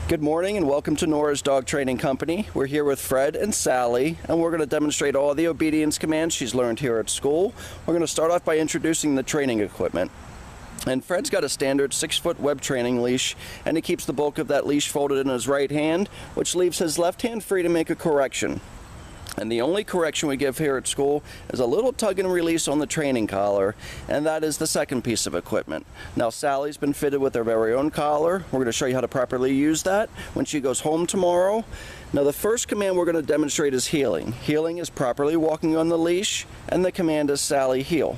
Good morning and welcome to Nora's Dog Training Company. We're here with Fred and Sally, and we're going to demonstrate all the obedience commands she's learned here at school. We're going to start off by introducing the training equipment. And Fred's got a standard 6-foot web training leash, and he keeps the bulk of that leash folded in his right hand, which leaves his left hand free to make a correction. And the only correction we give here at school is a little tug and release on the training collar, and that is the second piece of equipment. Now Sally's been fitted with her very own collar. We're going to show you how to properly use that when she goes home tomorrow. Now the first command we're going to demonstrate is heeling. Heeling is properly walking on the leash, and the command is Sally heel.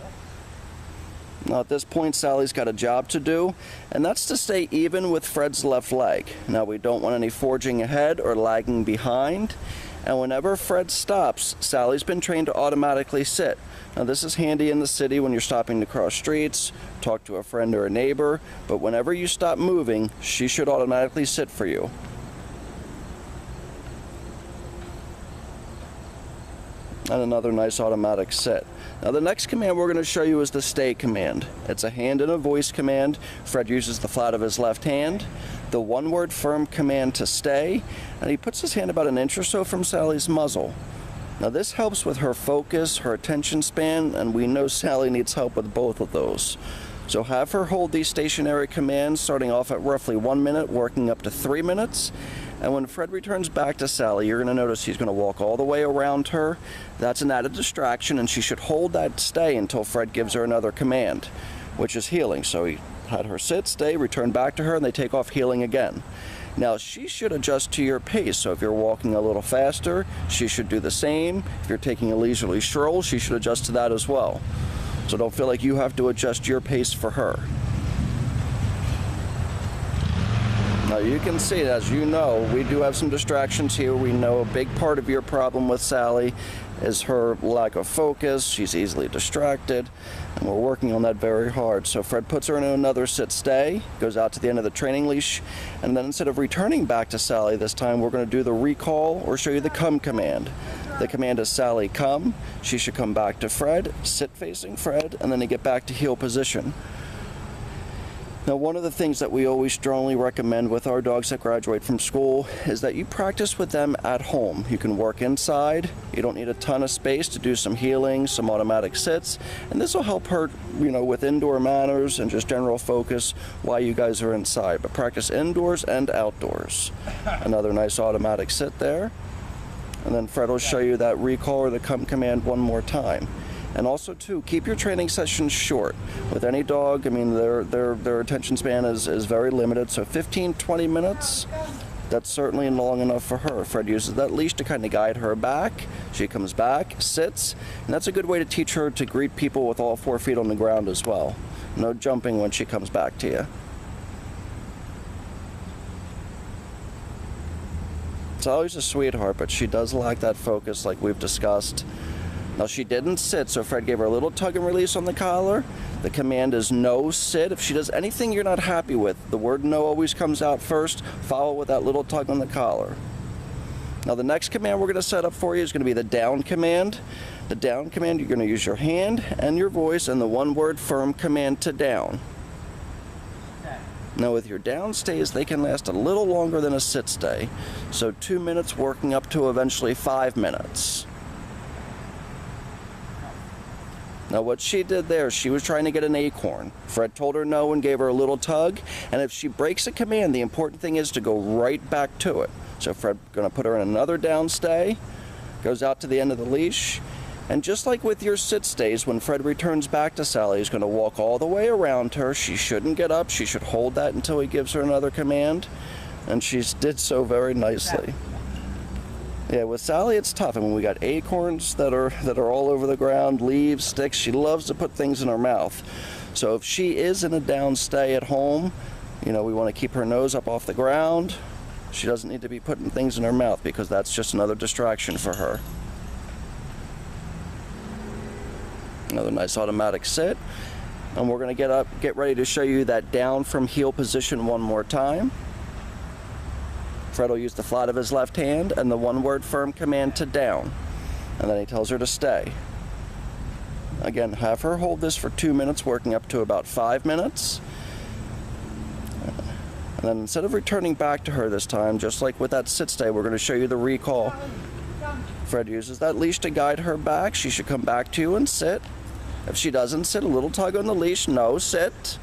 Now at this point Sally's got a job to do, and that's to stay even with Fred's left leg. Now we don't want any forging ahead or lagging behind. And whenever Fred stops, Sally's been trained to automatically sit. Now this is handy in the city when you're stopping to cross streets, talk to a friend or a neighbor, but whenever you stop moving, she should automatically sit for you. And another nice automatic sit. Now the next command we're going to show you is the stay command. It's a hand and a voice command. Fred uses the flat of his left hand. The one-word firm command to stay, and he puts his hand about an inch or so from Sally's muzzle. Now this helps with her focus, her attention span, and we know Sally needs help with both of those. So have her hold these stationary commands starting off at roughly 1 minute, working up to 3 minutes. And when Fred returns back to Sally, you're going to notice he's going to walk all the way around her. That's an added distraction, and she should hold that stay until Fred gives her another command, which is heeling. So he had her sit, stay, return back to her, and they take off heeling again. Now she should adjust to your pace, so if you're walking a little faster, she should do the same. If you're taking a leisurely stroll, she should adjust to that as well. So don't feel like you have to adjust your pace for her. Now you can see, as you know, we do have some distractions here. We know a big part of your problem with Sally is her lack of focus. She's easily distracted, and we're working on that very hard. So Fred puts her in another sit stay, goes out to the end of the training leash, and then instead of returning back to Sally this time, we're going to do the recall or show you the come command. The command is Sally come. She should come back to Fred, sit facing Fred, and then they get back to heel position. Now one of the things that we always strongly recommend with our dogs that graduate from school is that you practice with them at home. You can work inside. You don't need a ton of space to do some heeling, some automatic sits, and this will help her, with indoor manners and just general focus while you guys are inside. But practice indoors and outdoors. Another nice automatic sit there. And then Fred will show you that recall or the come command one more time. And also, too, keep your training sessions short. With any dog, their attention span is very limited, so 15-20 minutes, that's certainly long enough for her. Fred uses that leash to kind of guide her back. She comes back, sits, and that's a good way to teach her to greet people with all 4 feet on the ground as well. No jumping when she comes back to you. Sally's a sweetheart, but she does lack that focus like we've discussed. Now she didn't sit, so Fred gave her a little tug and release on the collar. The command is no sit. If she does anything you're not happy with, the word no always comes out first. Follow with that little tug on the collar. Now the next command we're going to set up for you is going to be the down command. The down command, you're going to use your hand and your voice and the one-word firm command to down. Now with your down stays, they can last a little longer than a sit stay. So 2 minutes working up to eventually 5 minutes. Now what she did there, she was trying to get an acorn. Fred told her no and gave her a little tug, and if she breaks a command, the important thing is to go right back to it. So Fred's going to put her in another down stay, goes out to the end of the leash, and just like with your sit stays, when Fred returns back to Sally, he's going to walk all the way around her. She shouldn't get up. She should hold that until he gives her another command, and she did so very nicely. Yeah, with Sally it's tough. I mean, we got acorns that are all over the ground, leaves, sticks. She loves to put things in her mouth. So if she is in a down stay at home, we want to keep her nose up off the ground. She doesn't need to be putting things in her mouth because that's just another distraction for her. Another nice automatic sit. And we're going to get ready to show you that down from heel position one more time. Fred will use the flat of his left hand and the one-word firm command to down. And then he tells her to stay. Again, have her hold this for 2 minutes, working up to about 5 minutes. And then instead of returning back to her this time, just like with that sit stay, we're going to show you the recall. Fred uses that leash to guide her back. She should come back to you and sit. If she doesn't sit, a little tug on the leash. No, sit.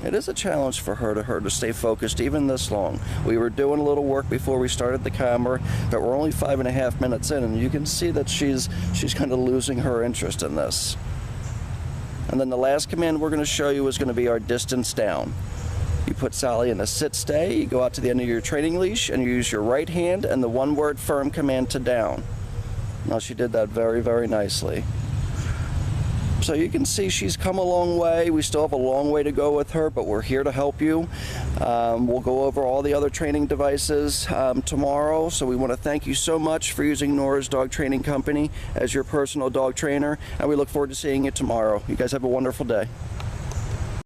It is a challenge for her to stay focused even this long. We were doing a little work before we started the camera, but we're only 5.5 minutes in, and you can see that she's kind of losing her interest in this. And then the last command we're going to show you is going to be our distance down. You put Sally in a sit stay, you go out to the end of your training leash, and you use your right hand and the one-word firm command to down. Now she did that very, very nicely. So you can see she's come a long way. We still have a long way to go with her, but we're here to help you. We'll go over all the other training devices tomorrow. So we want to thank you so much for using Nora's Dog Training Company as your personal dog trainer, and we look forward to seeing you tomorrow. You guys have a wonderful day.